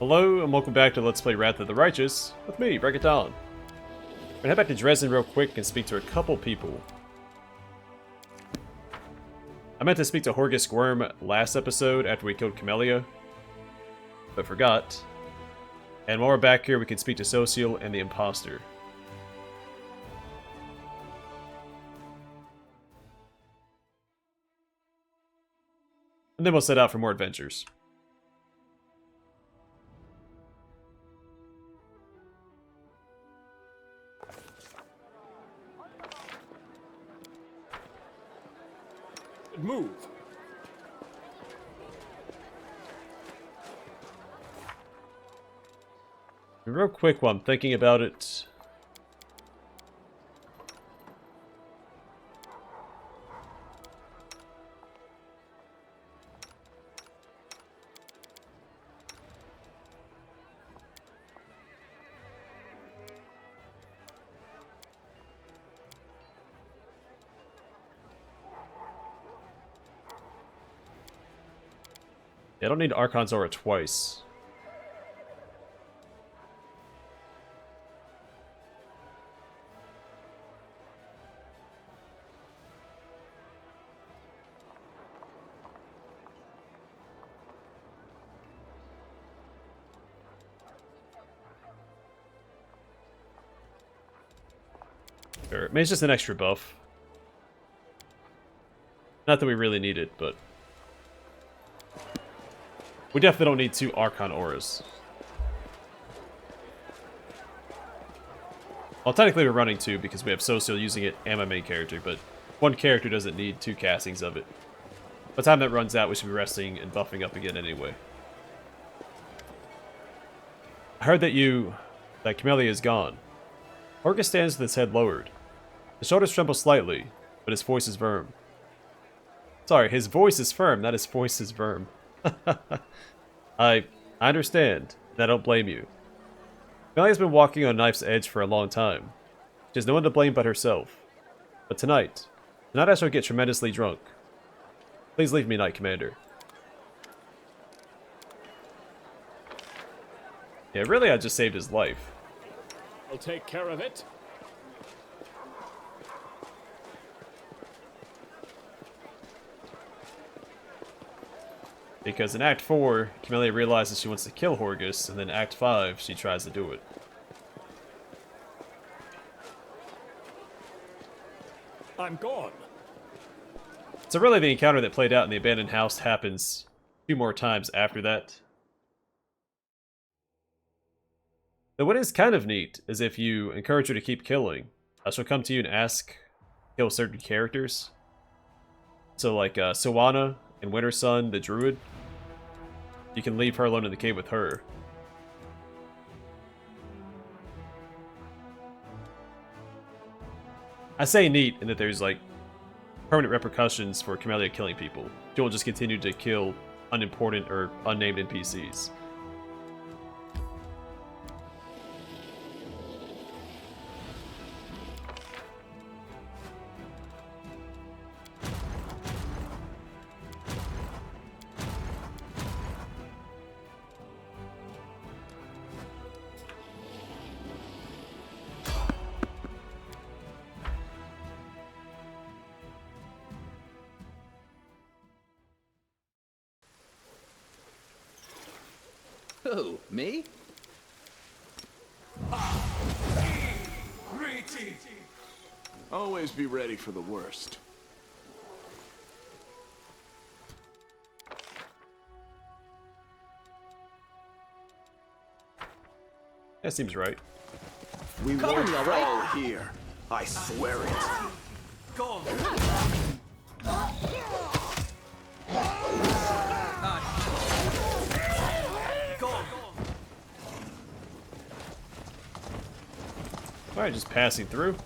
Hello and welcome back to Let's Play Wrath of the Righteous with me, Breakathon. I'm gonna head back to Dresden real quick and speak to a couple people. I meant to speak to Horgus Worm last episode after we killed Camellia, but forgot. And while we're back here, we can speak to Social and the Imposter. And then we'll set out for more adventures. Move. Real quick while I'm thinking about it. I don't need Archon's Aura twice. Sure. I mean, it's just an extra buff. Not that we really need it, but we definitely don't need 2 Archon Auras. Well, technically we're running 2 because we have Social using it and my main character, but one character doesn't need 2 castings of it. By the time that runs out, we should be resting and buffing up again anyway. I heard that Camellia is gone. Horgus stands with his head lowered. His shoulders tremble slightly, but his voice is firm. Sorry, his voice is firm, not his voice is firm. I understand, and I don't blame you. Camelia's been walking on a knife's edge for a long time. She has no one to blame but herself. But tonight I shall get tremendously drunk. Please leave me, Knight Commander. Yeah, really, I just saved his life. I'll take care of it. Because in Act 4, Camellia realizes she wants to kill Horgus, and then Act 5, she tries to do it. I'm gone. So really the encounter that played out in the abandoned house happens 2 more times after that. Though what is kind of neat is if you encourage her to keep killing, she'll come to you and ask to kill certain characters. So like Sowana and Winter Sun, the druid, you can leave her alone in the cave with her. I say neat in that there's like permanent repercussions for Camellia killing people. She will just continue to kill unimportant or unnamed NPCs. Who, me? Always be ready for the worst. That seems right. We Cover won't me, all right? fall here. I swear it. Alright, just passing through.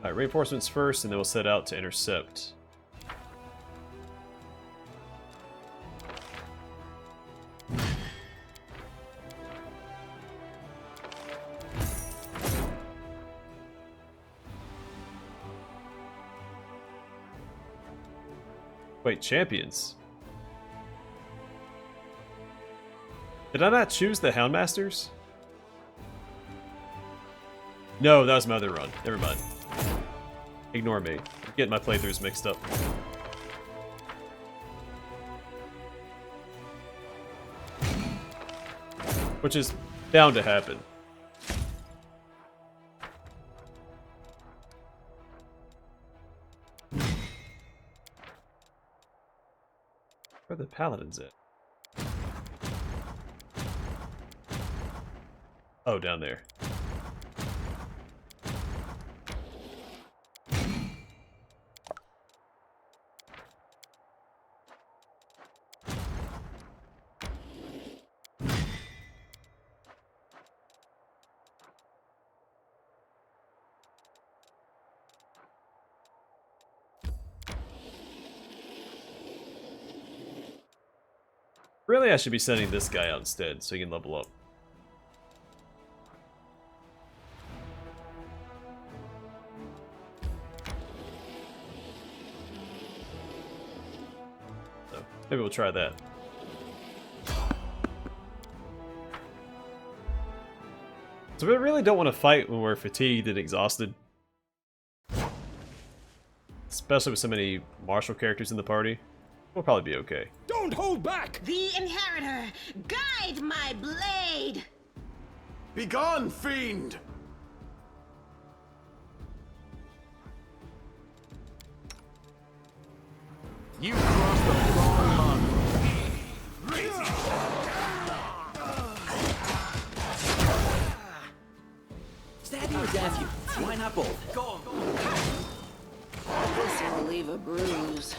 Alright, reinforcements first, and then we'll set out to intercept. Wait, champions? Did I not choose the Houndmasters? No, that was my other run. Never mind. Ignore me. I'm getting my playthroughs mixed up. Which is bound to happen. Where are the paladins at? Oh, down there. Really, I should be sending this guy out instead, so he can level up. So, maybe we'll try that. So we really don't want to fight when we're fatigued and exhausted. Especially with so many martial characters in the party. We'll probably be okay. Don't hold back! The Inheritor, guide my blade! Begone, fiend! You crossed the wrong line. Stab you or dab you? Why not both? Go on. This will leave a bruise.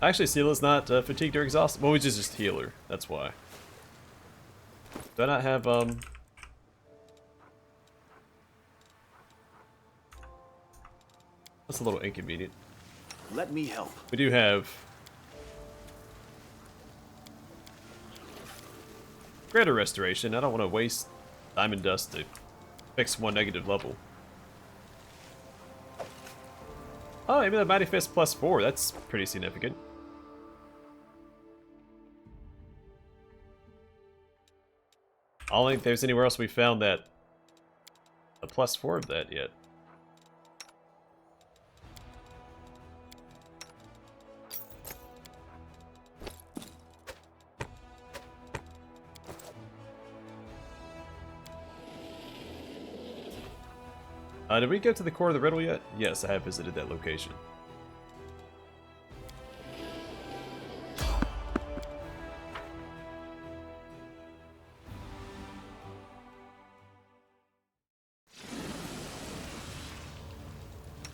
Actually, Sela's not fatigued or exhausted. Well, we just healer. That's why. Do I not have That's a little inconvenient. Let me help. We do have greater restoration. I don't want to waste diamond dust to fix one negative level. Oh, maybe the Mighty Fist +4. That's pretty significant. I don't think there's anywhere else we found that a +4 of that yet. Did we get to the core of the riddle yet? Yes, I have visited that location.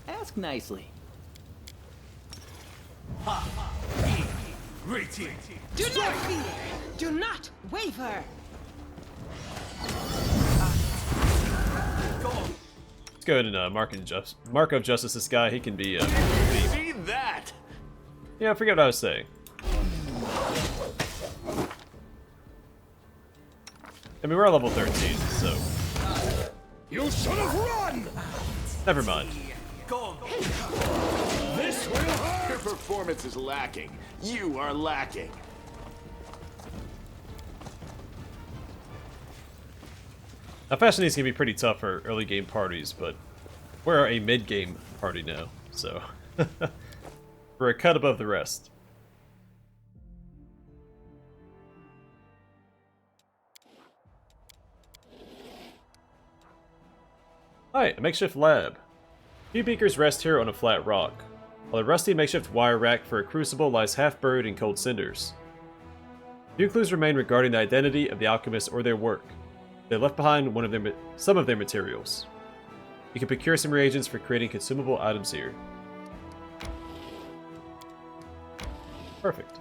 Ask nicely. Do not fear! Do not waver! Let's go ahead and mark of justice this guy. He can be See that? yeah, I forget what I was saying. I mean, we're at level 13, so You should have run! never mind. This will hurt! Your performance is lacking. You are lacking. Now, Fashion These can be pretty tough for early game parties, but we're a mid-game party now, so we're a cut above the rest. Alright, a makeshift lab. Few beakers rest here on a flat rock, while a rusty makeshift wire rack for a crucible lies half buried in cold cinders. Few clues remain regarding the identity of the alchemists or their work. They left behind some of their materials. You can procure some reagents for creating consumable items here. Perfect.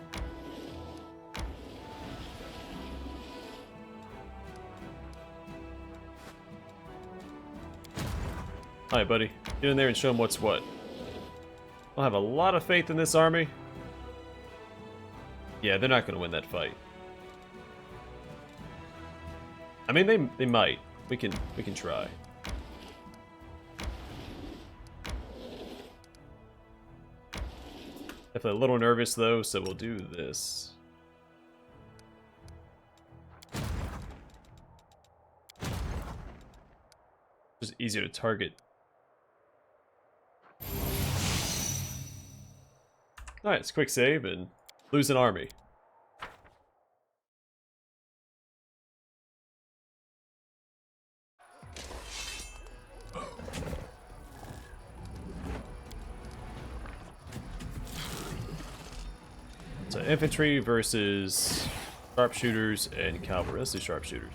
Alright, buddy. Get in there and show them what's what. I have a lot of faith in this army. Yeah, they're not going to win that fight. I mean, they might. We can try. Definitely a little nervous though, so we'll do this. Just easier to target. Alright, it's a quick save and lose an army. So infantry versus sharpshooters and cavalry. Let's do sharpshooters.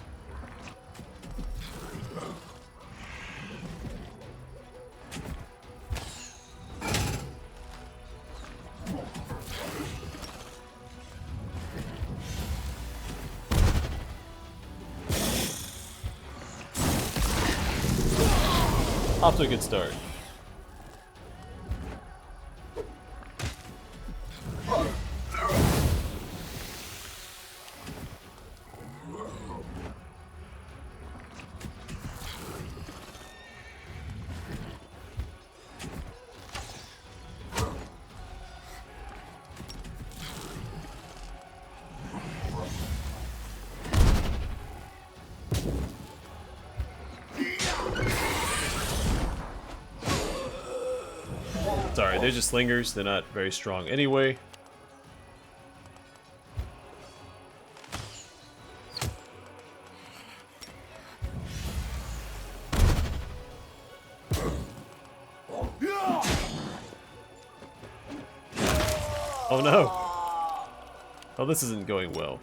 Off to a good start. Sorry, they're just slingers. They're not very strong anyway. Oh no! Oh, this isn't going well.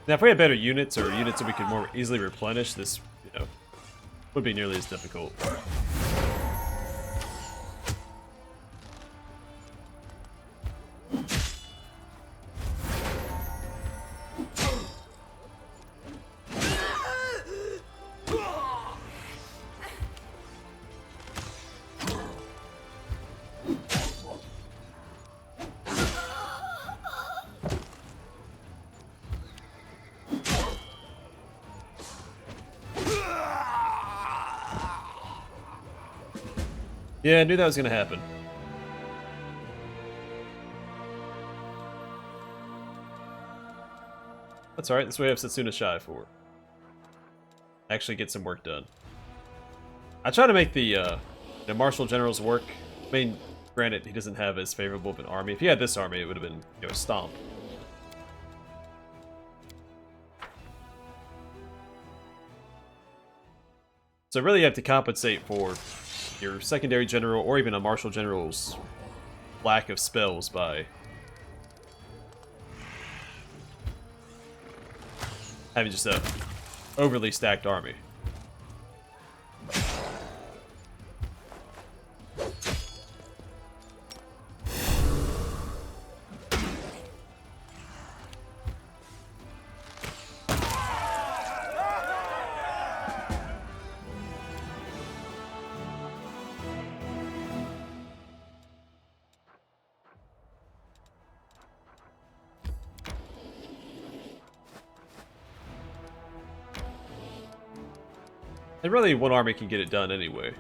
Now, if we had better units or units that we could more easily replenish, this, would be nearly as difficult. Yeah, I knew that was going to happen. That's alright, this way I have Setsuna Shy for. Actually get some work done. I try to make the martial generals work. I mean, granted, he doesn't have as favorable of an army. If he had this army, it would have been, a stomp. So really you have to compensate for your secondary general or even a martial general's lack of spells by having just a overly stacked army. And really, one army can get it done anyway.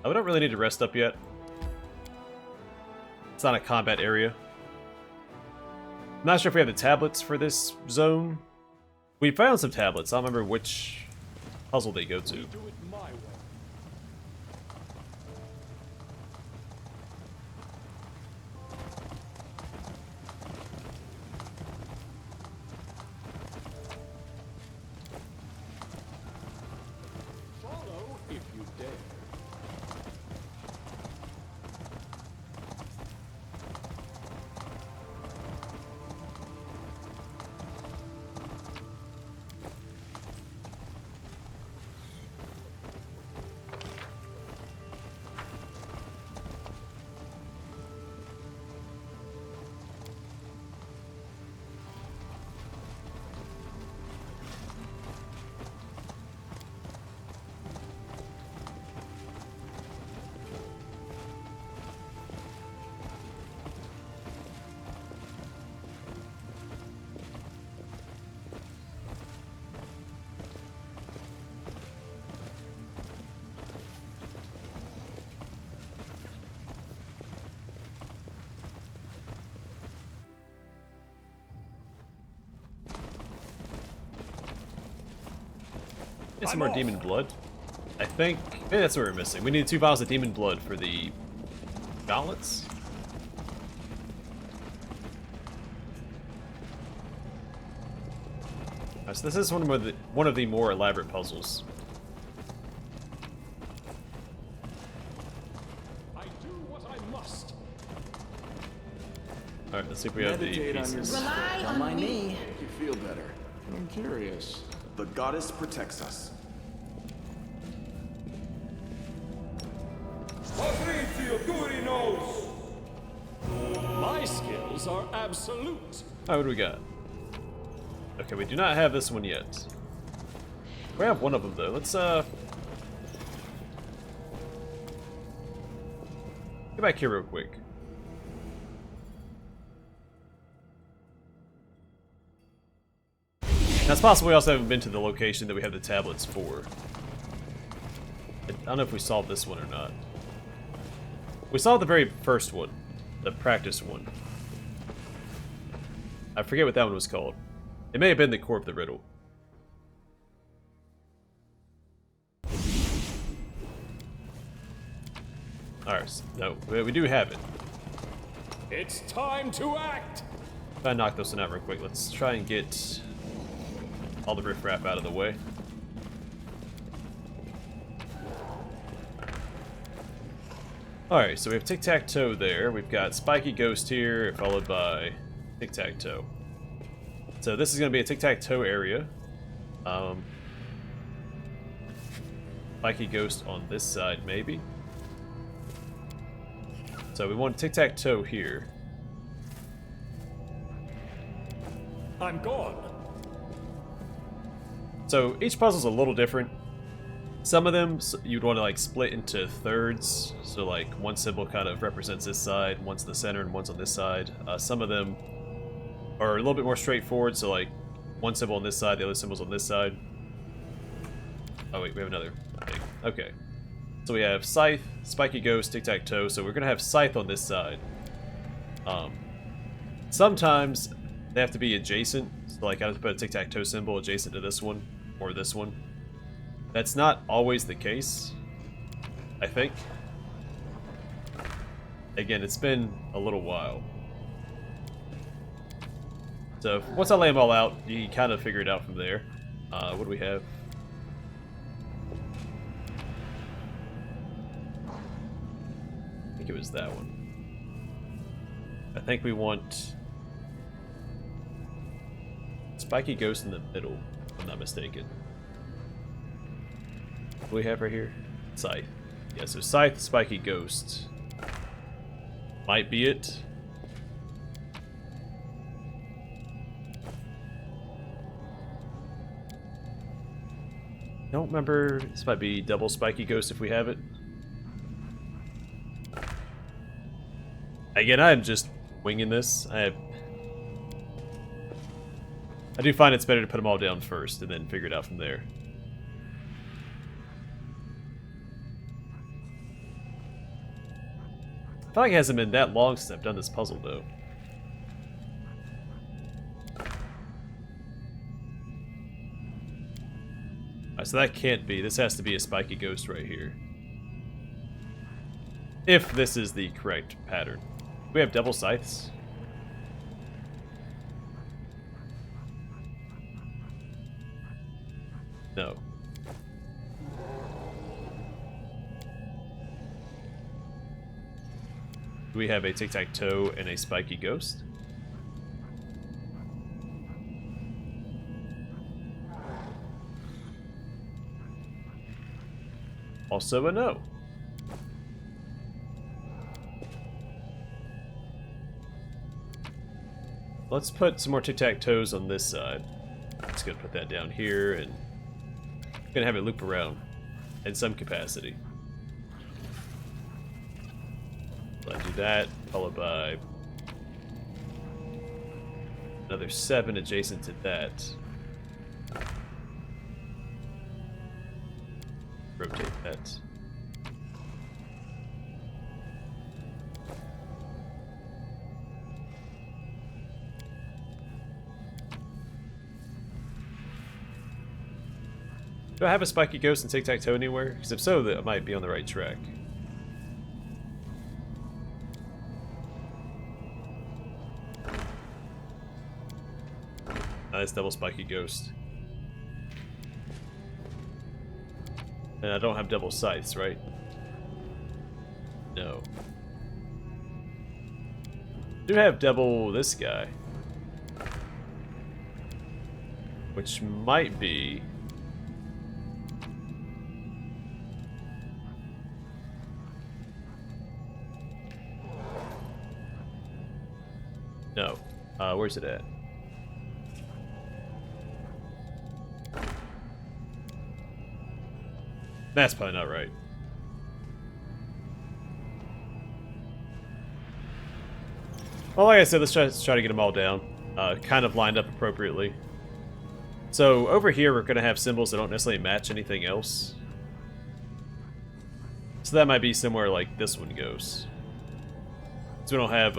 Oh, we don't really need to rest up yet. It's not a combat area. Not sure if we have the tablets for this zone. We found some tablets. I don't remember which puzzle they go to. Do it my way. Follow if you dare. Get some more demon blood. I think maybe that's what we're missing. We need 2 vials of demon blood for the gauntlets. Alright, so this is one of the more elaborate puzzles. I do what I must. Alright, let's see if we have the Meditate on your pieces. Rely Don't on mind me. me. Make you feel better. I'm curious. The goddess protects us. My skills are absolute. Alright, what do we got? Okay, we do not have this one yet. We have one of them though. Let's get back here real quick. Now it's possible we also haven't been to the location that we have the tablets for. I don't know if we solved this one or not. We solved the very first one, the practice one. I forget what that one was called. It may have been the core of the riddle. Alright, no, we do have it. It's time to act. Try and knock this one out real quick. Let's try and get all the riffraff out of the way. Alright, so we have tic-tac-toe there. We've got Spiky Ghost here, followed by tic-tac-toe. So this is going to be a tic-tac-toe area. Spiky Ghost on this side, maybe. So we want tic-tac-toe here. I'm gone. So each puzzle's a little different. Some of them you'd want to like split into thirds. So like one symbol kind of represents this side, one's in the center, and one's on this side. Some of them are a little bit more straightforward. So like one symbol on this side, the other symbol's on this side. Oh wait, we have another thing. Okay. So we have Scythe, Spiky Ghost, Tic-Tac-Toe. So we're gonna have Scythe on this side. Sometimes they have to be adjacent. So like I have to put a tic-tac-toe symbol adjacent to this one or this one. That's not always the case, I think. Again, it's been a little while. So once I lay them all out, you can kind of figure it out from there. What do we have? I think it was that one. I think we want Spiky Ghost in the middle, if I'm not mistaken. What do we have right here? Scythe. Yeah, so Scythe, Spiky Ghost. Might be it. Don't remember. This might be double Spiky Ghost if we have it. Again, I'm just winging this. I do find it's better to put them all down first and then figure it out from there. I feel like it hasn't been that long since I've done this puzzle, though. Alright, so that can't be. This has to be a spiky ghost right here. If this is the correct pattern. We have double scythes. No. Do we have a tic-tac-toe and a spiky ghost? Also a no. Let's put some more tic-tac-toes on this side. Just gonna put that down here and gonna have it loop around in some capacity. So I do that, followed by another 7 adjacent to that. Rotate that. Do I have a spiky ghost in tic-tac-toe anywhere? Because if so, that might be on the right track. Nice double spiky ghost. And I don't have double scythes, right? No. Do have double this guy. Which might be... No. Where's it at? That's probably not right. Well, like I said, let's try to get them all down. Kind of lined up appropriately. So, over here we're going to have symbols that don't necessarily match anything else. So that might be somewhere like this one goes. So we don't have,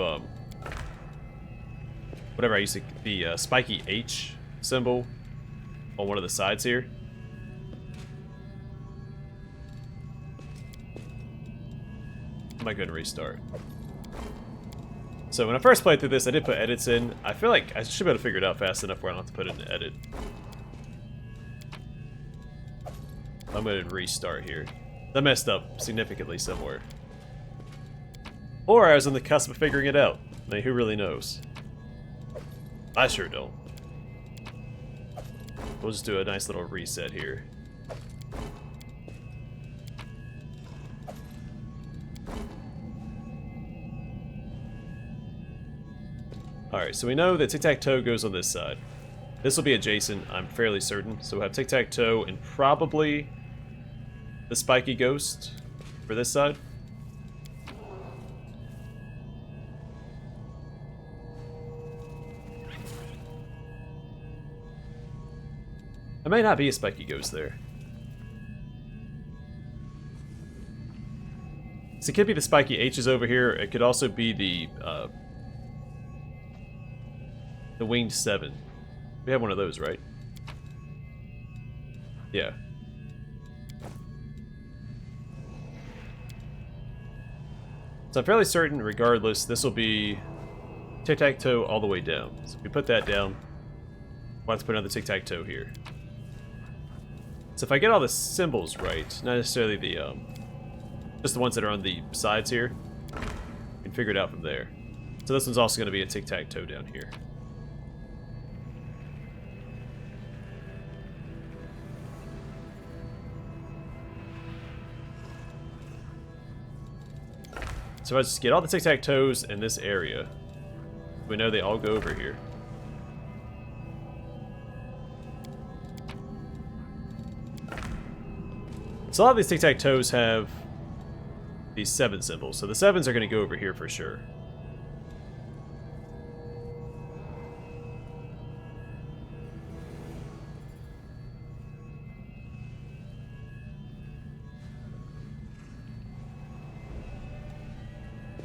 whatever I used to... the spiky H symbol on one of the sides here. I might go ahead and restart. So when I first played through this, I did put edits in. I feel like I should be able to figure it out fast enough where I don't have to put in an edit. I'm going to restart here. That messed up significantly somewhere. Or I was on the cusp of figuring it out. I mean, who really knows? I sure don't. We'll just do a nice little reset here. Alright, so we know that tic-tac-toe goes on this side. This will be adjacent, I'm fairly certain. So we'll have tic-tac-toe and probably the spiky ghost for this side. There may not be a spiky ghost there. So it could be the spiky H's over here. It could also be the winged 7. We have one of those, right? Yeah. So I'm fairly certain, regardless, this will be tic-tac-toe all the way down. So if we put that down, we'll have to put another tic-tac-toe here. So if I get all the symbols right, not necessarily the, just the ones that are on the sides here, we can figure it out from there. So this one's also going to be a tic-tac-toe down here. So let's get all the tic-tac-toes in this area. We know they all go over here. So a lot of these tic-tac-toes have these 7 symbols. So the 7s are going to go over here for sure.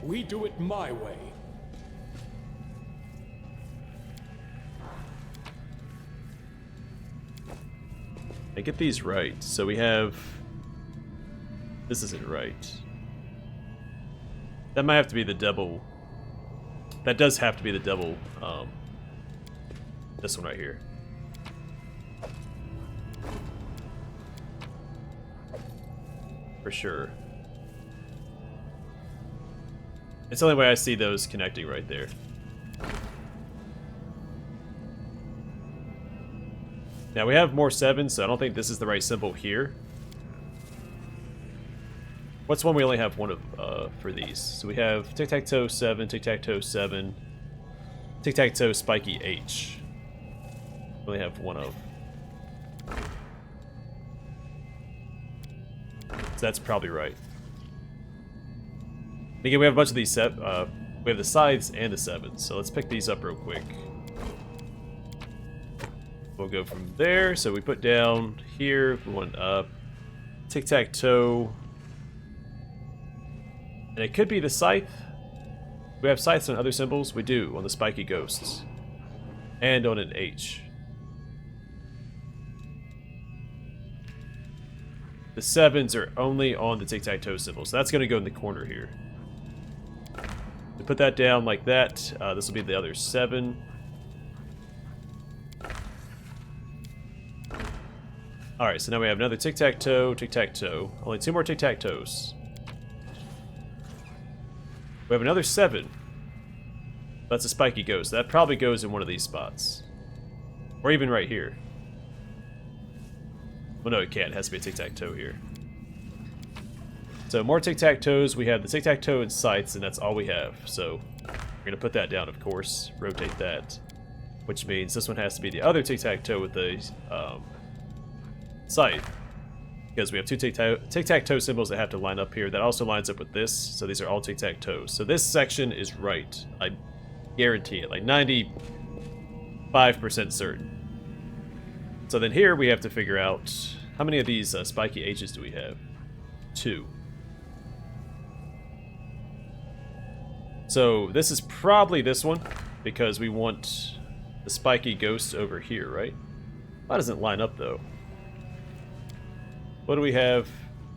We do it my way. I get these right. So we have... This isn't right. That might have to be the double. That does have to be the double. This one right here. For sure. It's the only way I see those connecting right there. Now we have more 7s, so I don't think this is the right symbol here. What's one we only have one of for these? So we have tic-tac-toe 7, tic-tac-toe 7, tic-tac-toe spiky H. We only have one of. So that's probably right. Again, we have a bunch of these we have the sides and the 7s, so let's pick these up real quick. We'll go from there. So we put down here, going up, tic-tac-toe. And it could be the scythe. We have scythes on other symbols. We do, on the spiky ghosts. And on an H. The 7s are only on the tic-tac-toe symbol, so that's going to go in the corner here. We put that down like that. This will be the other 7. Alright, so now we have another tic-tac-toe, tic-tac-toe. Only 2 more tic-tac-toes. We have another 7. That's a spiky ghost. That probably goes in one of these spots. Or even right here. Well, no, it can't. It has to be a tic-tac-toe here. So more tic-tac-toes. We have the tic-tac-toe and scythes, and that's all we have. So we're going to put that down, of course. Rotate that. Which means this one has to be the other tic-tac-toe with the scythe. Because we have 2 tic-tac-toe symbols that have to line up here. That also lines up with this. So these are all tic-tac-toes. So this section is right. I guarantee it. Like 95% certain. So then here we have to figure out how many of these spiky H's do we have? 2. So this is probably this one because we want the spiky ghost over here, right? That doesn't line up though. What do we have?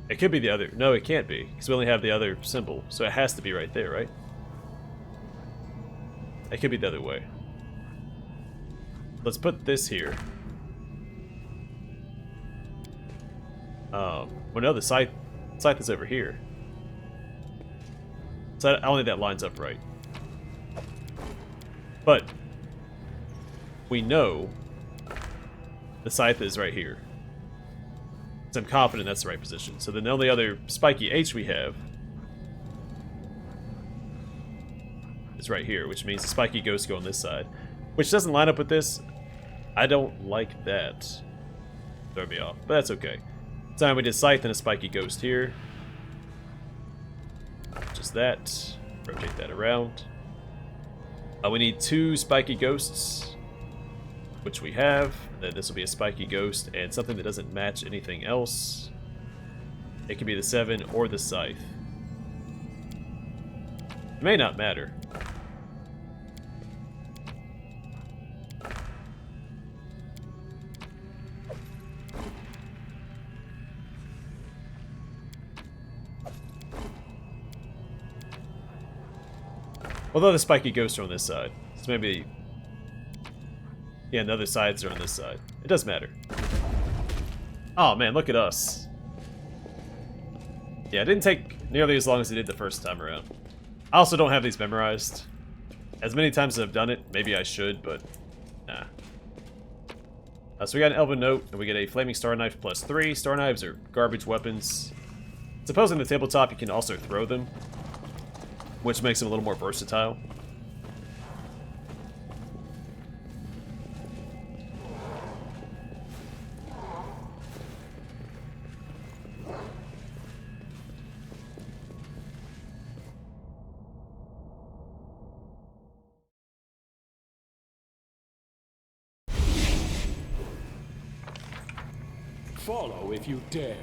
It could be the other. No, it can't be because we only have the other symbol. So it has to be right there, right? It could be the other way. Let's put this here. Well, no, the scythe is over here. So I don't think that lines up right. But we know the scythe is right here. So I'm confident that's the right position. So then the only other spiky H we have is right here, which means the spiky ghosts go on this side. Which doesn't line up with this. I don't like that. Throw me off, but that's okay. This time we did scythe and a spiky ghost here. Just that. Rotate that around. We need 2 spiky ghosts, which we have. Then this will be a spiky ghost and something that doesn't match anything else. It can be the 7 or the scythe. It may not matter. Although the spiky ghosts are on this side. So maybe... Yeah, and the other sides are on this side. It does matter. Oh man, look at us. Yeah, it didn't take nearly as long as it did the first time around. I also don't have these memorized. As many times as I've done it, maybe I should, but nah. So we got an Elven Note, and we get a Flaming Star Knife +3. Star Knives are garbage weapons. Supposing the tabletop you can also throw them, which makes them a little more versatile. Follow if you dare.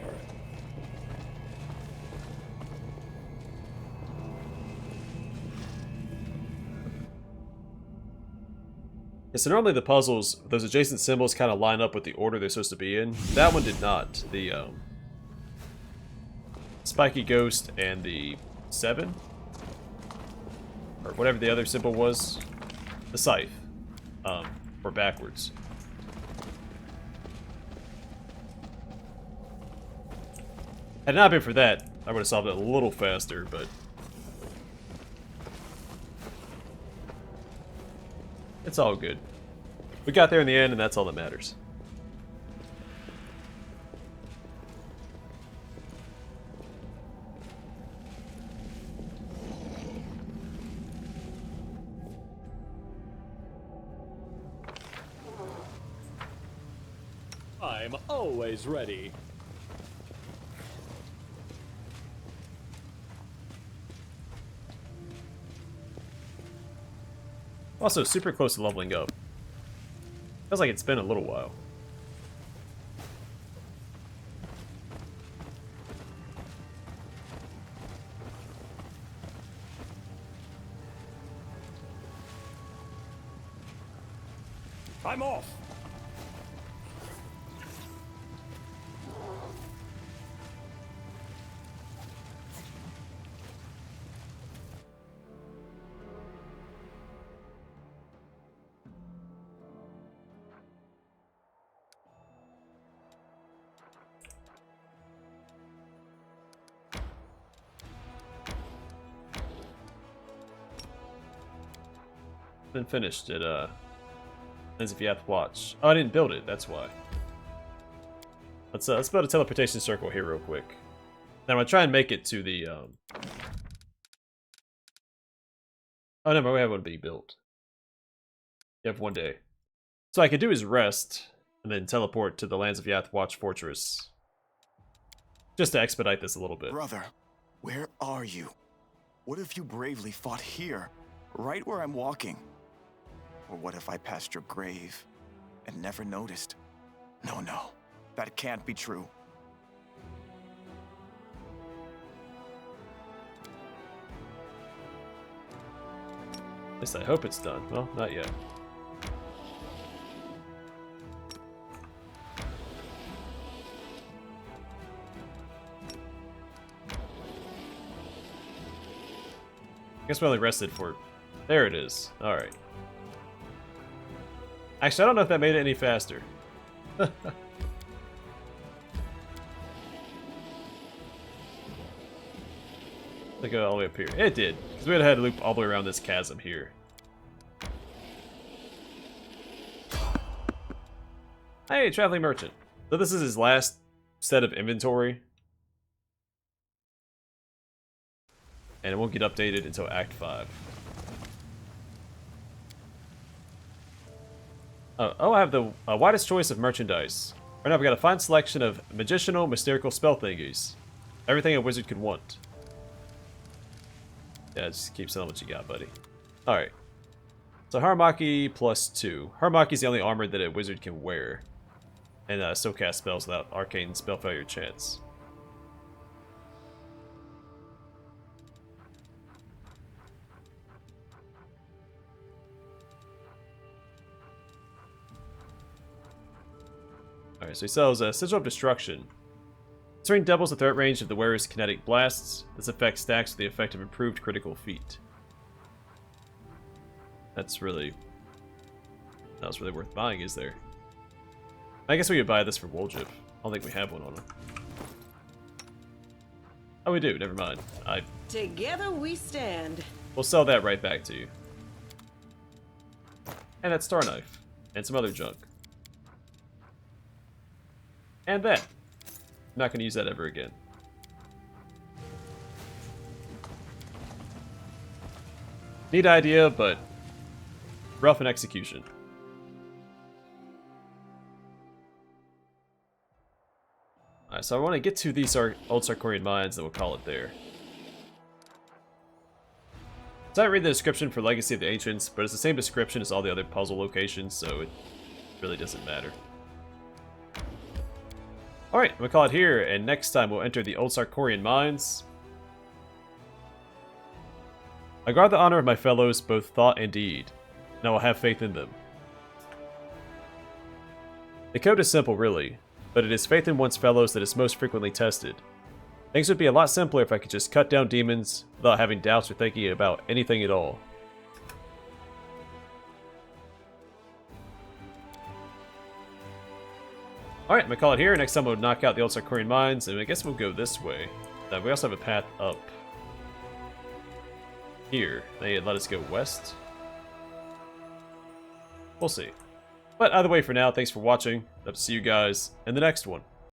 Yeah, so normally the puzzles, those adjacent symbols kind of line up with the order they're supposed to be in. That one did not. The Spiky Ghost and the 7? Or whatever the other symbol was. The Scythe. Were backwards. Had it not been for that, I would have solved it a little faster, but... it's all good. We got there in the end, and that's all that matters. I'm always ready. Also, super close to leveling up. Feels like it's been a little while. I'm off. Been finished it, as if you have to watch. Oh, I didn't build it, that's why. Let's build a teleportation circle here real quick. Then I'm gonna try and make it to the, oh no, but we have one being built. You have one day. So I could do is rest, and then teleport to the Lands of Yathwatch Fortress. Just to expedite this a little bit. Brother, where are you? What if you bravely fought here, right where I'm walking? Or what if I passed your grave and never noticed? No, that can't be true. At least I hope it's done. Well, not yet. I guess we only rested for... there it is. Alright. Actually, I don't know if that made it any faster. They go all the way up here. It did, because we had to loop all the way around this chasm here. Hey, traveling merchant. So this is his last set of inventory. And it won't get updated until Act 5. Oh, I have the widest choice of merchandise. Right now we got a fine selection of magicianal, mysterical spell thingies. Everything a wizard could want. Yeah, just keep selling what you got, buddy. Alright. So Haramaki +2. Haramaki's the only armor that a wizard can wear. And still cast spells without arcane spell failure chance. Alright, so he sells Sigil of Destruction. This ring doubles the threat range of the wearer's kinetic blasts. This effect stacks with the effect of improved critical feat. That's really... that was really worth buying, is there? I guess we could buy this for Woljip. I don't think we have one on him. Oh, we do. Never mind. Together we stand. We'll sell that right back to you. And that star knife. And some other junk. And that. I'm not going to use that ever again. Neat idea, but rough in execution. Alright, so I want to get to these old Sarkorian mines, and we'll call it there. So I didn't read the description for Legacy of the Ancients, but it's the same description as all the other puzzle locations, so it really doesn't matter. Alright, we'll call it here, and next time we'll enter the old Sarkorian mines. I guard the honor of my fellows, both thought and deed, and I will have faith in them. The code is simple, really, but it is faith in one's fellows that is most frequently tested. Things would be a lot simpler if I could just cut down demons without having doubts or thinking about anything at all. Alright, I'm gonna call it here. Next time we'll knock out the old Sarkorian mines, and I guess we'll go this way. We also have a path up here. They let us go west. We'll see. But either way, for now, thanks for watching. Hope to see you guys in the next one.